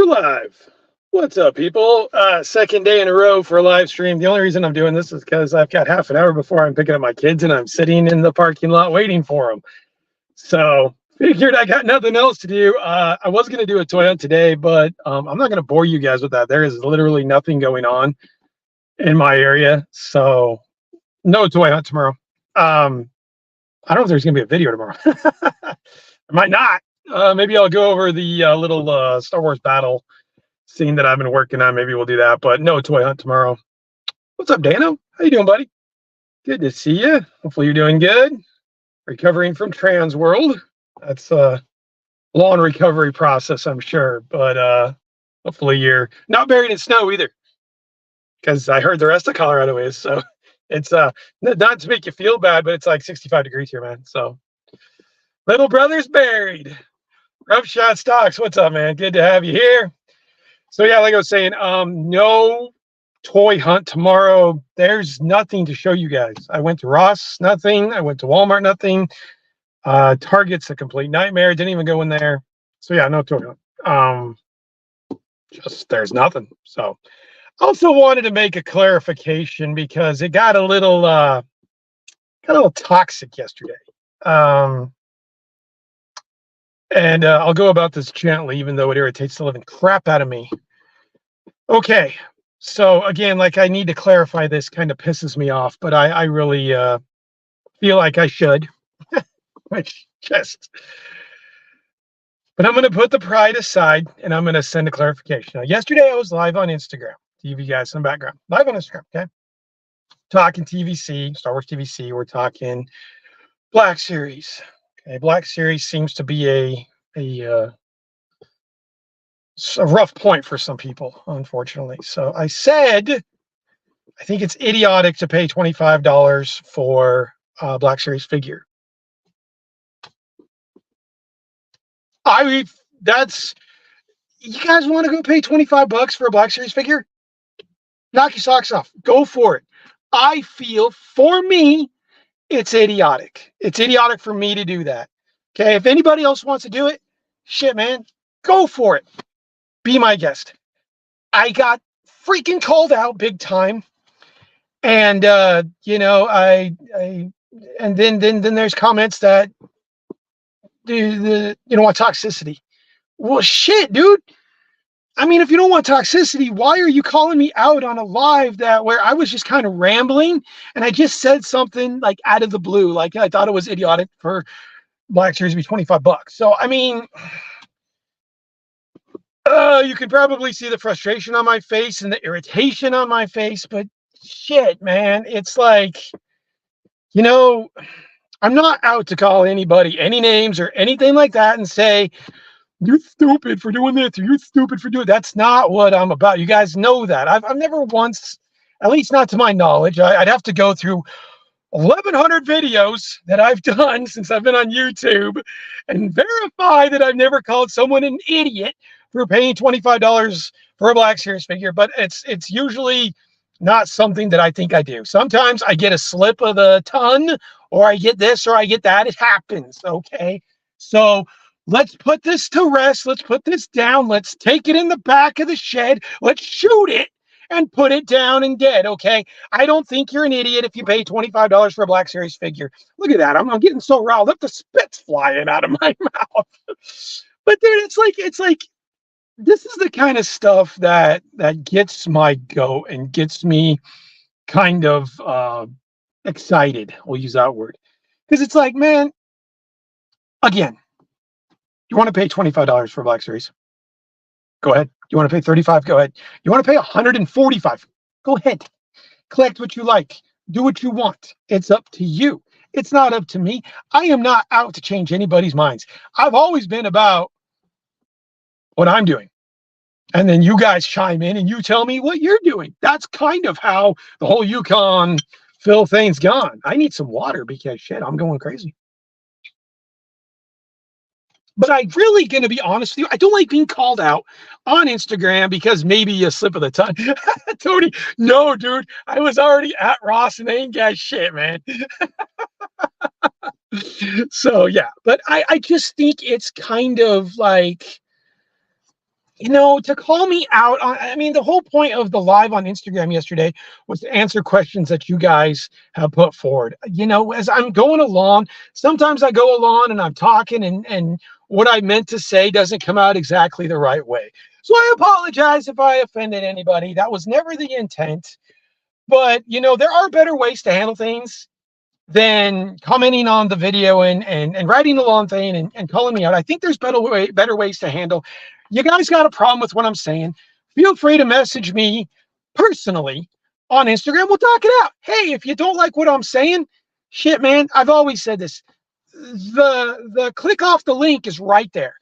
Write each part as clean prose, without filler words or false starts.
We're live. What's up, people? Second day in a row for a live stream. The only reason I'm doing this is because I've got half an hour before I'm picking up my kids and I'm sitting in the parking lot waiting for them. So figured I got nothing else to do. I was going to do a toy hunt today, but I'm not going to bore you guys with that. There is literally nothing going on in my area. So no toy hunt tomorrow. I don't know if there's going to be a video tomorrow. I might not. Maybe I'll go over the little Star Wars battle scene that I've been working on. Maybe we'll do that, but no toy hunt tomorrow. What's up, Dano? How you doing, buddy? Good to see you. Hopefully you're doing good. Recovering from trans world. That's a long recovery process, I'm sure, but hopefully you're not buried in snow either, because I heard the rest of Colorado is. So it's not to make you feel bad, but it's like 65 degrees here, man. So little brother's buried. Rough Shot Stocks, what's up, man? Good to have you here. So yeah, like I was saying, no toy hunt tomorrow. There's nothing to show you guys. I went to Ross, nothing. I went to Walmart, nothing. Target's a complete nightmare. Didn't even go in there. So yeah, no toy hunt. Just there's nothing. So also wanted to make a clarification because it got a little toxic yesterday. And I'll go about this gently, even though it irritates the living crap out of me. Okay, so again, like I need to clarify this, kind of pisses me off, but I really feel like I should. Which just, but I'm going to put the pride aside and I'm going to send a clarification. Now, yesterday I was live on Instagram. To give you guys some background. Live on Instagram, okay? Talking TVC, Star Wars TVC. We're talking Black Series. Okay, Black Series seems to be a rough point for some people, unfortunately. So I said, I think it's idiotic to pay $25 for a Black Series figure. You guys want to go pay $25 for a Black Series figure? Knock your socks off. Go for it. I feel, for me, it's idiotic. It's idiotic for me to do that. Okay, if anybody else wants to do it, shit, man, go for it. Be my guest. I got freaking called out big time. And you know, and then there's comments that you don't want toxicity. Well, shit, dude. I mean, if you don't want toxicity, why are you calling me out on a live where I was just kind of rambling and I just said something like out of the blue, like I thought it was idiotic for Black Series to be $25. So, I mean, you can probably see the frustration on my face and the irritation on my face, but shit, man, it's like, you know, I'm not out to call anybody any names or anything like that and say, you're stupid for doing this, or you're stupid for doing. That's not what I'm about. You guys know that. I've never once, at least not to my knowledge, I'd have to go through 1,100 videos that I've done since I've been on YouTube and verify that I've never called someone an idiot for paying $25 for a Black Series figure. But it's usually not something that I think I do. Sometimes I get a slip of the tongue, or I get this, or I get that. It happens. Okay, so let's put this to rest. Let's put this down. Let's take it in the back of the shed. Let's shoot it and put it down and dead, okay? I don't think you're an idiot if you pay $25 for a Black Series figure. Look at that. I'm getting so riled up. The spit's flying out of my mouth. But dude, it's like this is the kind of stuff that gets my goat and gets me kind of excited. We'll use that word. Because it's like, man, again, you want to pay $25 for a Black Series? Go ahead. You want to pay $35? Go ahead. You want to pay $145? Go ahead. Collect what you like. Do what you want. It's up to you. It's not up to me. I am not out to change anybody's minds. I've always been about what I'm doing. And then you guys chime in and you tell me what you're doing. That's kind of how the whole Yukon Phil thing's gone. I need some water because shit, I'm going crazy. But I'm really going to be honest with you. I don't like being called out on Instagram because maybe a slip of the tongue. Tony, no, dude. I was already at Ross and they ain't got shit, man. So, yeah. But I just think it's kind of like, to call me out on, I mean, the whole point of the live on Instagram yesterday was to answer questions that you guys have put forward. As I'm going along, sometimes I go along and I'm talking and what I meant to say doesn't come out exactly the right way. So I apologize if I offended anybody. That was never the intent. But, there are better ways to handle things than commenting on the video and writing a long thing and calling me out. I think there's better ways to handle. You guys got a problem with what I'm saying? Feel free to message me personally on Instagram. We'll talk it out. Hey, if you don't like what I'm saying, shit, man, I've always said this. The click off the link is right there.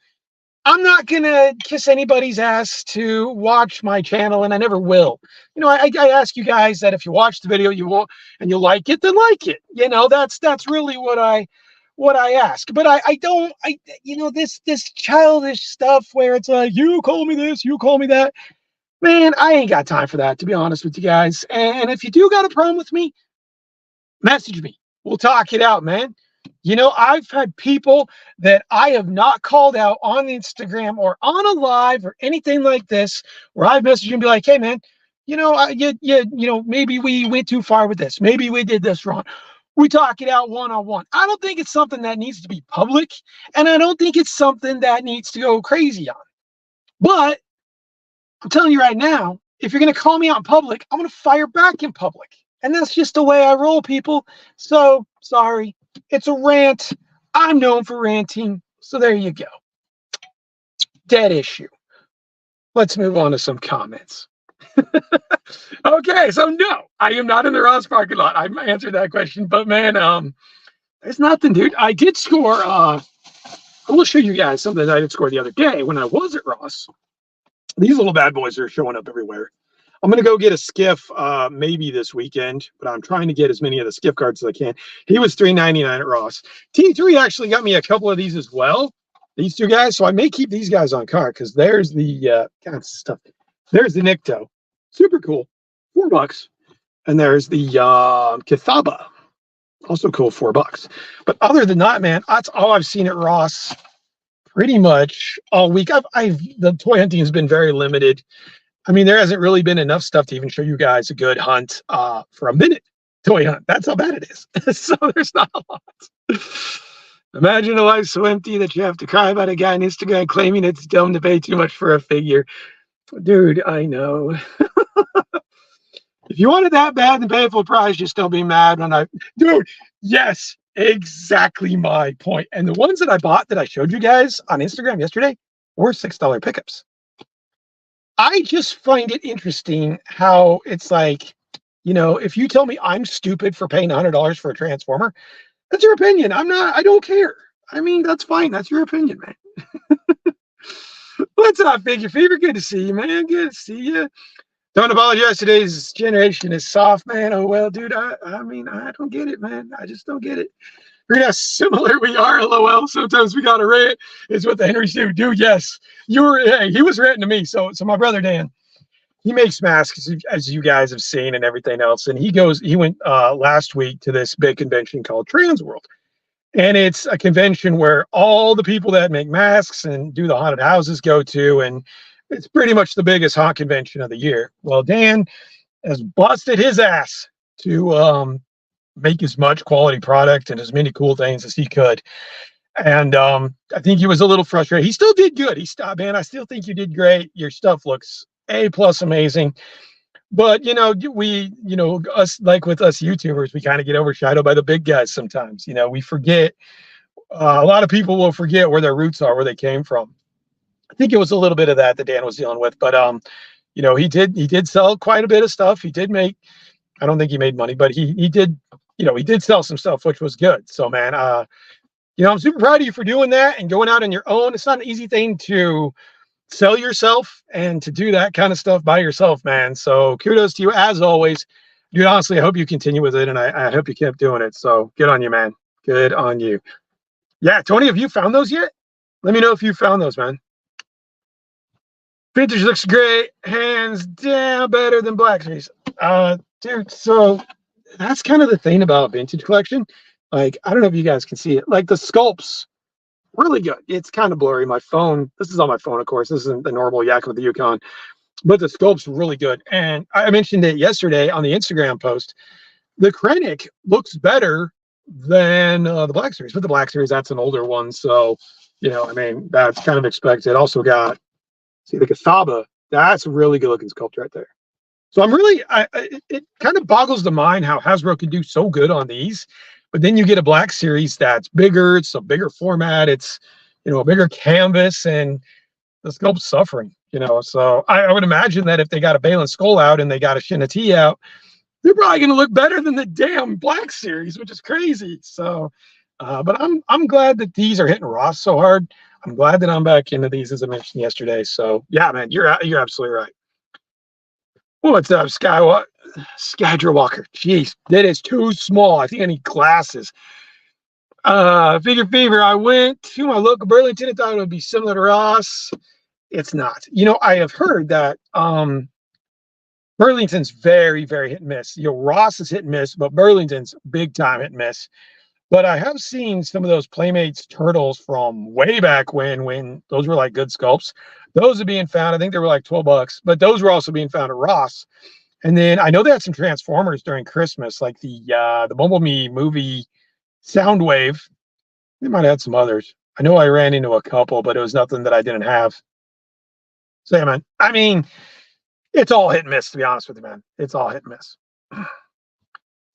I'm not going to kiss anybody's ass to watch my channel, and I never will. I ask you guys that if you watch the video, you won't, and you like it, then like it. That's really what I ask. But I don't, this childish stuff where it's like, you call me this, you call me that. Man, I ain't got time for that, to be honest with you guys. And if you do got a problem with me, message me. We'll talk it out, man. I've had people that I have not called out on Instagram or on a live or anything like this, where I've messaged you and be like, hey, man, maybe we went too far with this. Maybe we did this wrong. We talk it out one-on-one. I don't think it's something that needs to be public, and I don't think it's something that needs to go crazy on. But I'm telling you right now, if you're going to call me out in public, I'm going to fire back in public. And that's just the way I roll, people. So, sorry. It's a rant. I'm known for ranting. So there you go. Dead issue. Let's move on to some comments. Okay, so no, I am not in the Ross parking lot. I answered that question, but man, there's nothing, dude. I did score. I will show you guys something that I did score the other day when I was at Ross. These little bad boys are showing up everywhere. I'm going to go get a skiff maybe this weekend, but I'm trying to get as many of the skiff cards as I can. He was $3.99 at Ross. T3 actually got me a couple of these as well, these two guys. So I may keep these guys on card because there's the God, stuff. There's the Nikto. Super cool. $4. And there's the Kithaba. Also cool, $4. But other than that, man, that's all I've seen at Ross pretty much all week. The toy hunting has been very limited. I mean, there hasn't really been enough stuff to even show you guys a good hunt for a minute toy hunt. That's how bad it is. So there's not a lot. Imagine a life so empty that you have to cry about a guy on Instagram claiming it's dumb to pay too much for a figure. Dude, I know. If you want it that bad, then pay a full price. Just don't be mad when Dude, yes, exactly my point. And the ones that I bought that I showed you guys on Instagram yesterday were $6 pickups. I just find it interesting how it's like, if you tell me I'm stupid for paying $100 for a Transformer, that's your opinion. I don't care. I mean, that's fine. That's your opinion, man. What's up, Big Your Fever? Good to see you, man. Good to see you. Don't apologize. Today's generation is soft, man. Oh, well, dude, I mean, I don't get it, man. I just don't get it. Read how similar we are, LOL. Sometimes we got to rant. It's what the Henry Sue do. Yes, he was ranting to me. So my brother Dan, he makes masks, as you guys have seen, and everything else. And he went last week to this big convention called Trans World, and it's a convention where all the people that make masks and do the haunted houses go to, and it's pretty much the biggest haunt convention of the year. Well, Dan has busted his ass to make as much quality product and as many cool things as he could. And I think he was a little frustrated. He still did good. Man, I still think you did great. Your stuff looks A+ amazing. But us, like with us YouTubers, we kind of get overshadowed by the big guys sometimes. We forget. A lot of people will forget where their roots are, where they came from. I think it was a little bit of that Dan was dealing with. But he did sell quite a bit of stuff. He did make. I don't think he made money, but he did. He did sell some stuff, which was good. So, man, I'm super proud of you for doing that and going out on your own. It's not an easy thing to sell yourself and to do that kind of stuff by yourself, man. So kudos to you as always. Dude, honestly, I hope you continue with it, and I hope you keep doing it. So good on you, man. Good on you. Yeah, Tony, have you found those yet? Let me know if you found those, man. Vintage looks great. Hands down better than Black Series. Dude, so that's kind of the thing about vintage collection. Like, I don't know if you guys can see it. Like the sculpts Really good. It's kind of blurry. My phone, this is on my phone, of course. This isn't the normal Yakin with the Yukon, but the scope's really good. And I mentioned it yesterday on the Instagram post. The Krennic looks better than the Black Series, but the Black Series, that's an older one. So, I mean, that's kind of expected. Also got, see, the Kasaba. That's a really good looking sculpt right there. So I'm really, it kind of boggles the mind how Hasbro can do so good on these, but then you get a Black Series that's bigger. It's a bigger format. It's, a bigger canvas, and the sculpt's suffering. So I would imagine that if they got a Balin Skull out and they got a Shin T out, they're probably going to look better than the damn Black Series, which is crazy. So, but I'm glad that these are hitting Ross so hard. I'm glad that I'm back into these, as I mentioned yesterday. So yeah, man, you're absolutely right. What's up, Skydra Walker? Jeez, that is too small. I think I need glasses. Figure Fever. I went to my local Burlington and thought it would be similar to Ross. It's not. I have heard that Burlington's very, very hit and miss. Ross is hit and miss, but Burlington's big time hit and miss. But I have seen some of those Playmates turtles from way back when those were like good sculpts. Those are being found. I think they were like $12, but those were also being found at Ross. And then I know they had some Transformers during Christmas, like the Bumblebee movie Soundwave. They might have had some others. I know I ran into a couple, but it was nothing that I didn't have. So yeah, man. I mean, it's all hit and miss, to be honest with you, man. It's all hit and miss.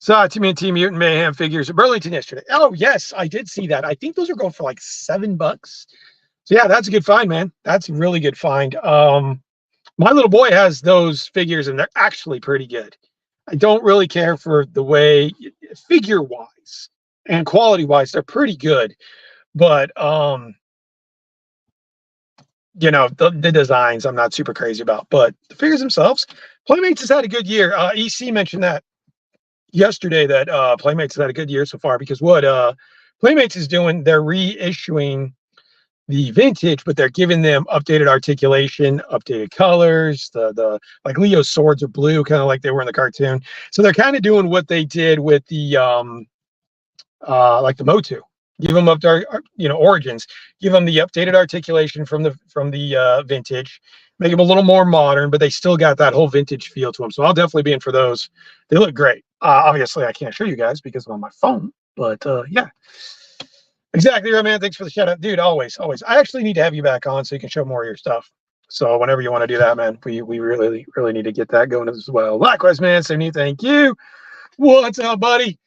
Saw TMNT Mutant Mayhem figures at Burlington yesterday. Oh, yes, I did see that. I think those are going for like $7. So yeah, that's a good find, man. That's a really good find. My little boy has those figures, and they're actually pretty good. I don't really care for the way, figure-wise and quality-wise, they're pretty good. But the designs I'm not super crazy about, but the figures themselves, Playmates has had a good year. EC mentioned that yesterday, that Playmates has had a good year so far, because what Playmates is doing, they're reissuing the vintage, but they're giving them updated articulation, updated colors. The like Leo's swords are blue, kind of like they were in the cartoon. So they're kind of doing what they did with the like the Motu. Give them up to Origins. Give them the updated articulation from the vintage. Make them a little more modern, but they still got that whole vintage feel to them. So I'll definitely be in for those. They look great. Obviously, I can't show you guys because I'm on my phone, but yeah. Exactly right, man. Thanks for the shout out, dude. Always. I actually need to have you back on so you can show more of your stuff. So whenever you want to do that, man, we really need to get that going as well. Likewise, man. Same thank you. What's up, buddy?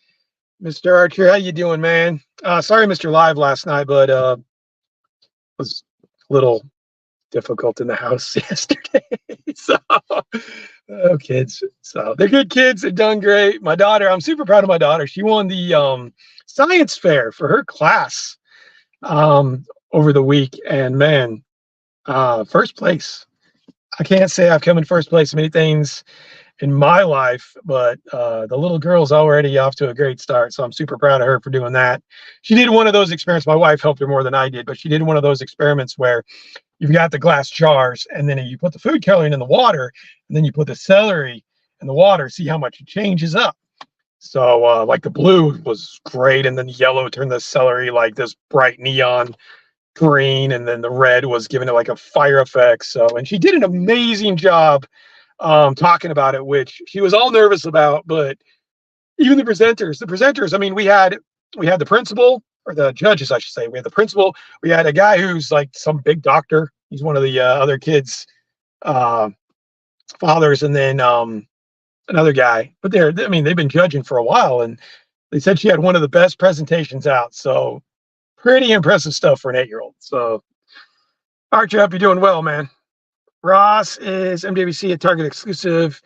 Mr. Archer, how you doing, man? Sorry, Mr. Live last night, but was a little difficult in the house yesterday. So, kids. So they're good kids. They've done great. My daughter, I'm super proud of my daughter. She won the science fair for her class over the week, and man, first place. I can't say I've come in first place many things in my life, but the little girl's already off to a great start, so I'm super proud of her for doing that. She did one of those experiments. My wife helped her more than I did, but she did one of those experiments where you've got the glass jars, and then you put the food coloring in the water, and then you put the celery in the water, see how much it changes up. So like the blue was great, and then the yellow turned the celery like this bright neon green, and then the red was giving it like a fire effect. So, and she did an amazing job talking about it, which she was all nervous about. But even the presenters, I mean, we had the principal, or the judges, I should say. We had the principal. We had a guy who's like some big doctor. He's one of the other kids' fathers, and then another guy. But they've been judging for a while, and they said she had one of the best presentations out. So pretty impressive stuff for an 8-year-old. So Archer, hope you're doing well, man. Ross is MWC, a Target exclusive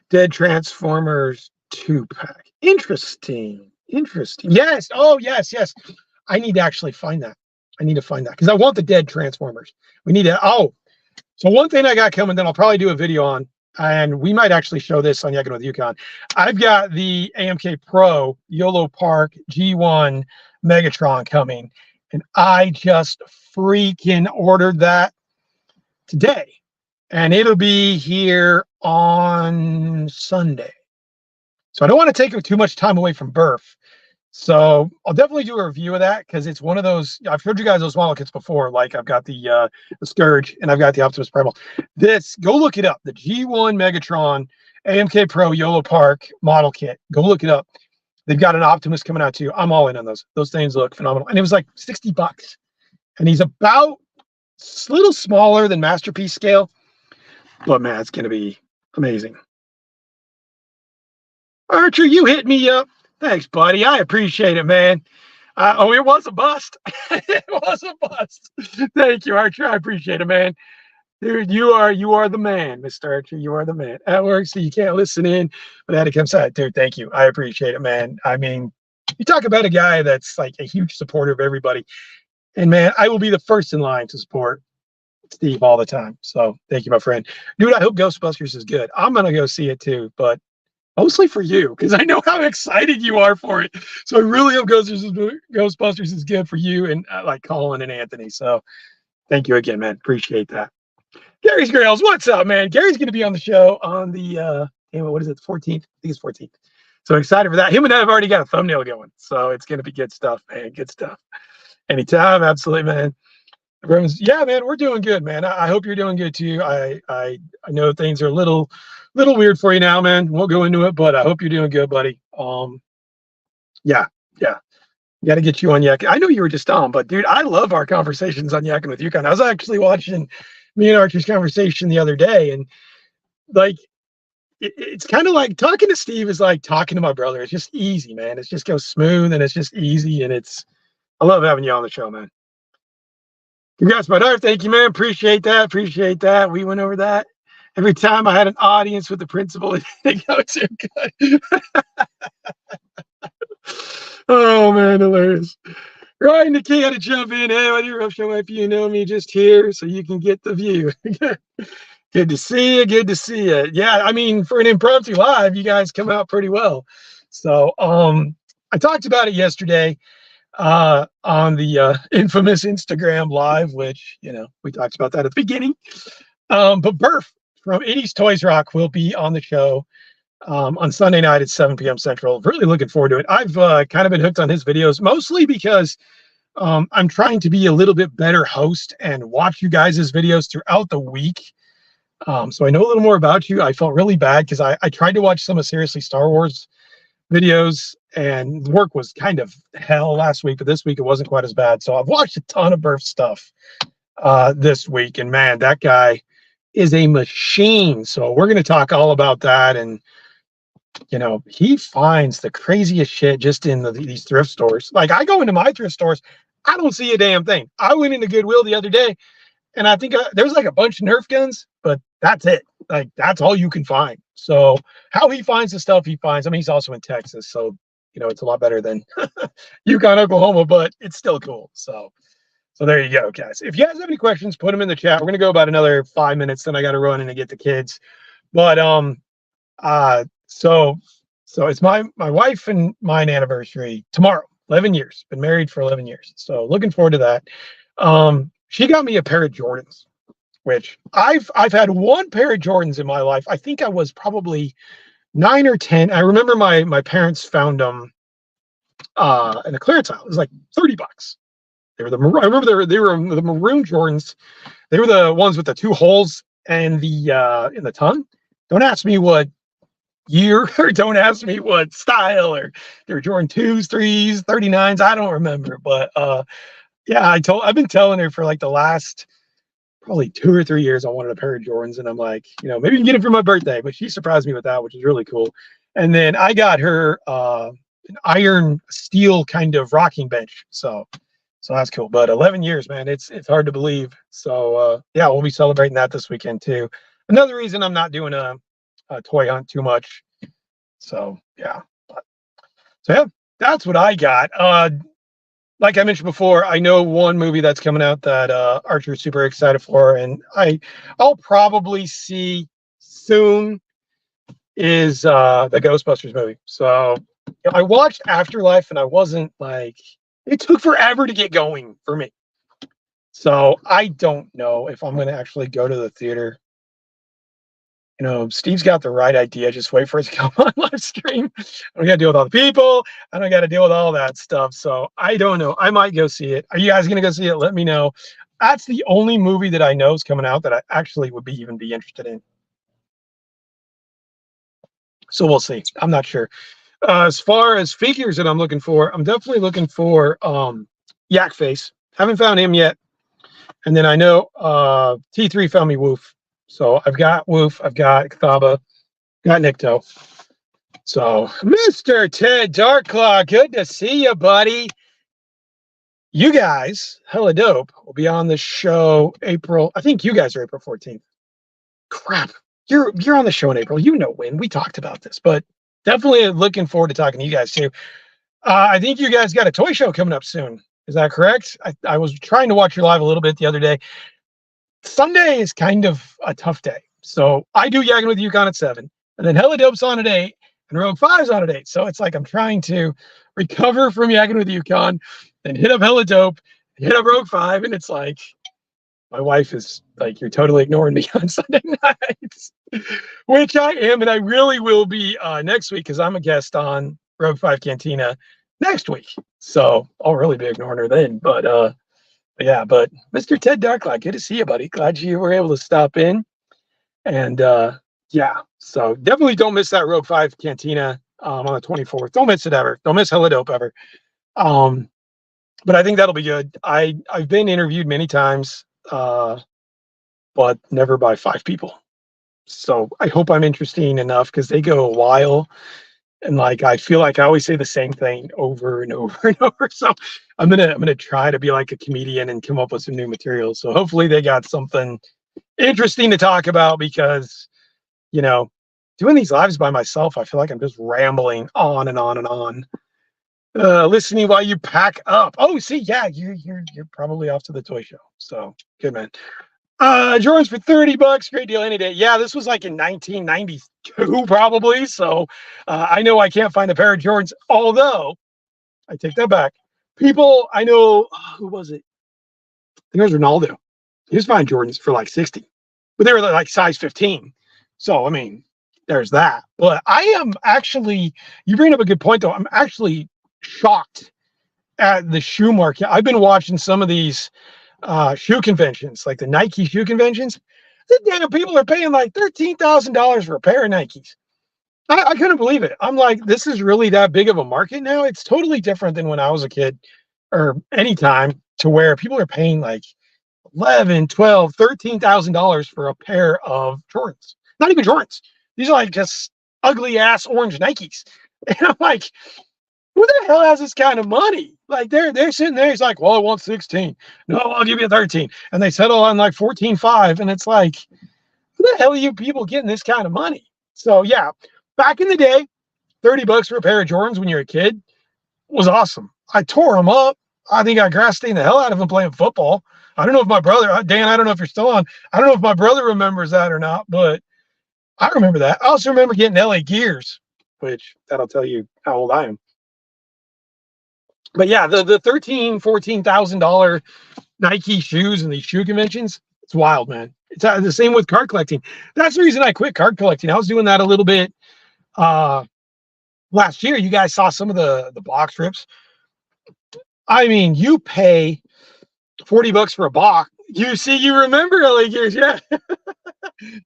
Dead Transformers 2-pack. Interesting. Yes. Oh, yes. I need to actually find that. Because I want the Dead Transformers. We need to. Oh, so one thing I got coming, then I'll probably do a video on, and we might actually show this on Yakin with Yukon. I've got the AMK Pro YOLO Park G1 Megatron coming, and I just freaking ordered that today, and it'll be here on Sunday. So I don't want to take too much time away from birth. So I'll definitely do a review of that because it's one of those. I've showed you guys those model kits before. Like I've got the Scourge and I've got the Optimus Primal. This, go look it up. The G1 Megatron AMK Pro YOLO Park model kit. Go look it up. They've got an Optimus coming out too. I'm all in on those. Those things look phenomenal. And it was like $60. And he's about a little smaller than Masterpiece scale. But man, it's going to be amazing. Archer, you hit me up. Thanks, buddy. I appreciate it, man. Oh, it was a bust. It was a bust. Thank you, Archer. I appreciate it, man. Dude, you are the man, Mr. Archer. You are the man. At work, so you can't listen in, but had to come inside. Dude, thank you. I appreciate it, man. I mean, you talk about a guy that's like a huge supporter of everybody. And man, I will be the first in line to support Steve all the time. So thank you, my friend. Dude, I hope Ghostbusters is good. I'm gonna go see it too, but mostly for you, because I know how excited you are for it. So I really hope Ghostbusters is good for you and like Colin and Anthony. So thank you again, man. Appreciate that. Gary's Grails, what's up, man? Gary's going to be on the show on the, what is it, the 14th? I think it's 14th. So excited for that. Him and I have already got a thumbnail going. So it's going to be good stuff, man. Good stuff. Anytime, absolutely, man. Everyone's, yeah, man, we're doing good, man. I hope you're doing good too. I know things are a little weird for you now, man. Won't go into it, but I hope you're doing good, buddy. Yeah. Got to get you on Yakin. I know you were just on, but dude, I love our conversations on Yakin with Yukon. I was actually watching me and Archer's conversation the other day, and like it's kind of like talking to Steve is like talking to my brother. It's just easy, man. It just goes smooth and it's just easy, and I love having you on the show, man. Congrats, my daughter. Thank you, man. Appreciate that. Appreciate that. We went over that. Every time I had an audience with the principal, it didn't go too good. Oh, man, hilarious. Ryan the King had to jump in. Hey, my dear show, if you know me, just here so you can get the view. Good to see you. Good to see you. Yeah, I mean, for an impromptu live, you guys come out pretty well. So I talked about it yesterday on the infamous Instagram live, which, you know, we talked about that at the beginning. But Burf from 80s Toys Rock will be on the show on Sunday night at 7 p.m. Central. Really looking forward to it. I've kind of been hooked on his videos, mostly because I'm trying to be a little bit better host and watch you guys' videos throughout the week. So I know a little more about you. I felt really bad because I tried to watch some of Seriously Star Wars videos, and work was kind of hell last week, but this week it wasn't quite as bad. So I've watched a ton of Burf stuff this week, and man, that guy is a machine. So we're going to talk all about that. And you know, he finds the craziest shit just in these thrift stores. Like I go into my thrift stores, I don't see a damn thing. I went into Goodwill the other day, and I think there's like a bunch of Nerf guns, but that's it. Like that's all you can find. So how he finds the stuff he finds, I mean, he's also in Texas, so you know it's a lot better than Yukon, Oklahoma, but it's still cool. So there you go, guys. If you guys have any questions, put them in the chat. We're gonna go about another 5 minutes, then I got to run in and get the kids. But so it's my wife and mine anniversary tomorrow. 11 years. Been married for 11 years. So looking forward to that. She got me a pair of Jordans, which I've had one pair of Jordans in my life. I think I was probably 9 or 10. I remember my parents found them in a clearance aisle. It was like $30. They were I remember they were the maroon Jordans. They were the ones with the 2 holes and the in the tongue. Don't ask me what year, or don't ask me what style, or they're Jordan 2s, 3s, 39s. I don't remember, but yeah, I've been telling her for like the last probably 2 or 3 years I wanted a pair of Jordans, and I'm like, you know, maybe you can get it for my birthday. But she surprised me with that, which is really cool. And then I got her an iron steel kind of rocking bench, so that's cool. But 11 years, man, it's hard to believe. So yeah, we'll be celebrating that this weekend too. Another reason I'm not doing a toy hunt too much. So yeah, so yeah, that's what I got. Like I mentioned before, I know one movie that's coming out that Archer's super excited for, and I'll probably see soon is the Ghostbusters movie. So you know, I watched Afterlife, and I wasn't like, it took forever to get going for me. So I don't know if I'm going to actually go to the theater Steve's got the right idea. Just wait for it to come on live stream. I don't got to deal with all the people. I don't got to deal with all that stuff. So I don't know. I might go see it. Are you guys going to go see it? Let me know. That's the only movie that I know is coming out that I actually would be interested in. So we'll see. I'm not sure. As far as figures that I'm looking for, I'm definitely looking for Yak Face. Haven't found him yet. And then I know T3 found me Woof. So I've got Woof, I've got Thaba, got Nikto. So Mr. Ted Darklaw, good to see you, buddy. You guys, hella dope, will be on the show April. I think you guys are April 14th. Crap. You're on the show in April. You know when. We talked about this, but definitely looking forward to talking to you guys too. I think you guys got a toy show coming up soon. Is that correct? I was trying to watch your live a little bit the other day. Sunday is kind of a tough day. So I do Yakin with Yukon at 7, and then Hella Dope's on at 8, and Rogue 5's on at 8. So it's like I'm trying to recover from Yakin with Yukon, then hit up Hella Dope, hit up Rogue 5, and it's like my wife is like, you're totally ignoring me on Sunday nights, which I am, and I really will be next week because I'm a guest on Rogue 5 Cantina next week. So I'll really be ignoring her then. But yeah, but Mr. Ted Darklaw, good to see you, buddy. Glad you were able to stop in. And yeah, so definitely don't miss that Rogue 5 Cantina on the 24th. Don't miss it ever. Don't miss Hella Dope ever. But I think that'll be good. I've been interviewed many times, but never by 5 people. So I hope I'm interesting enough because they go a while. And like I feel like I always say the same thing over and over and over. So I'm gonna try to be like a comedian and come up with some new material. So hopefully they got something interesting to talk about because doing these lives by myself, I feel like I'm just rambling on and on and on. Listening while you pack up. Oh, see, yeah, you're probably off to the toy show. So good, man. Jordans for $30, great deal any day. Yeah, this was like in 1992 probably. So I know I can't find a pair of Jordans, although I take that back. People I know, who was it? I think it was Ronaldo. He was buying Jordans for like 60, but they were like size 15. So I mean, there's that. But I am actually, you bring up a good point though. I'm actually shocked at the shoe market. I've been watching some of these shoe conventions, like the Nike shoe conventions. The damn people are paying like $13,000 for a pair of Nikes. I couldn't believe it. I'm like, this is really that big of a market now. It's totally different than when I was a kid or any time, to where people are paying like $11, $12, $13,000 for a pair of Jordans. Not even Jordans. These are like just ugly ass orange Nikes. And I'm like, who the hell has this kind of money? Like they're sitting there. He's like, well, I want 16. No, I'll give you 13. And they settle on like 14.5. And it's like, who the hell are you people getting this kind of money? So yeah, back in the day, $30 for a pair of Jordans when you're a kid was awesome. I tore them up. I think I grass stained the hell out of them playing football. I don't know if my brother, Dan, I don't know if you're still on. I don't know if my brother remembers that or not, but I remember that. I also remember getting LA Gears, which that'll tell you how old I am. But yeah, the $13,000, $14,000 Nike shoes and these shoe conventions, it's wild, man. It's the same with card collecting. That's the reason I quit card collecting. I was doing that a little bit last year. You guys saw some of the box rips. I mean, you pay $40 for a box. You remember LA Gears, yeah.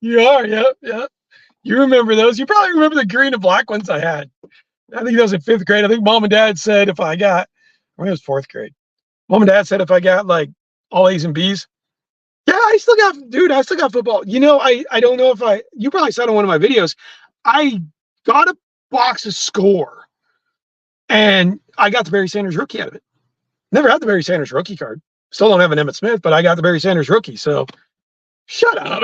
You are, yeah. You remember those. You probably remember the green and black ones I had. I think that was in 5th grade. I think mom and dad said if I got, I think it was 4th grade. Mom and dad said if I got like all A's and B's. Yeah, I still got football. I don't know if you probably saw it in one of my videos. I got a box of Score and I got the Barry Sanders rookie out of it. Never had the Barry Sanders rookie card. Still don't have an Emmitt Smith, but I got the Barry Sanders rookie. So shut up.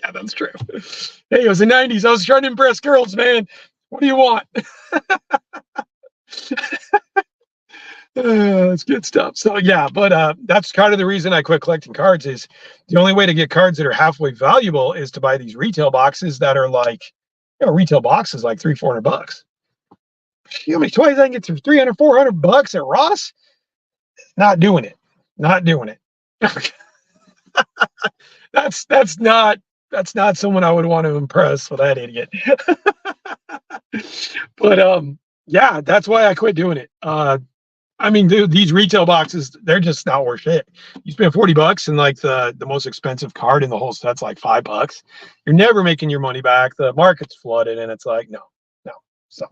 Yeah, that's true. Hey, it was the 90s. I was trying to impress girls, man. What do you want? That's good stuff. So yeah, but that's kind of the reason I quit collecting cards. Is the only way to get cards that are halfway valuable is to buy these retail boxes that are like, retail boxes like $300-400. You know how many toys I can get for $300-400 at Ross? Not doing it. That's not someone I would want to impress with that idiot. But yeah, that's why I quit doing it. I mean, dude, these retail boxes, they're just not worth shit. You spend $40 and like the most expensive card in the whole set's like $5. You're never making your money back. The market's flooded, and it's like, no, no. So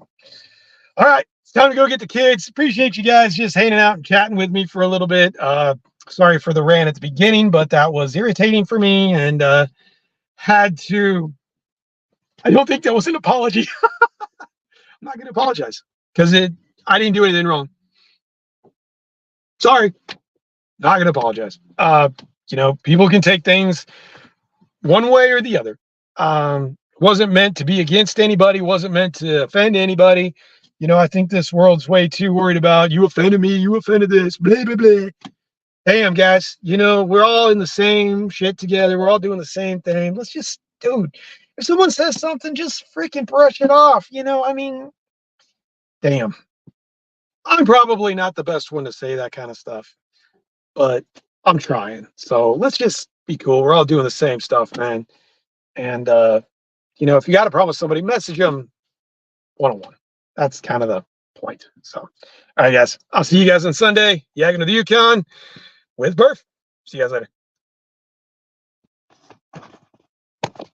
all right, it's time to go get the kids. Appreciate you guys just hanging out and chatting with me for a little bit. Sorry for the rant at the beginning, but that was irritating for me, and had to. I don't think that was an apology. I'm not going to apologize because I didn't do anything wrong. Sorry, not going to apologize. People can take things one way or the other. Wasn't meant to be against anybody. Wasn't meant to offend anybody. I think this world's way too worried about you offended me, you offended this, blah, blah, blah. Damn, guys, we're all in the same shit together. We're all doing the same thing. Let's just, dude, if someone says something, just freaking brush it off. I mean, damn. I'm probably not the best one to say that kind of stuff, but I'm trying. So let's just be cool. We're all doing the same stuff, man. And, if you got a problem with somebody, message them one-on-one. That's kind of the point. So, all right, guys, I'll see you guys on Sunday. Yakin of the Yukon with Burf. See you guys later.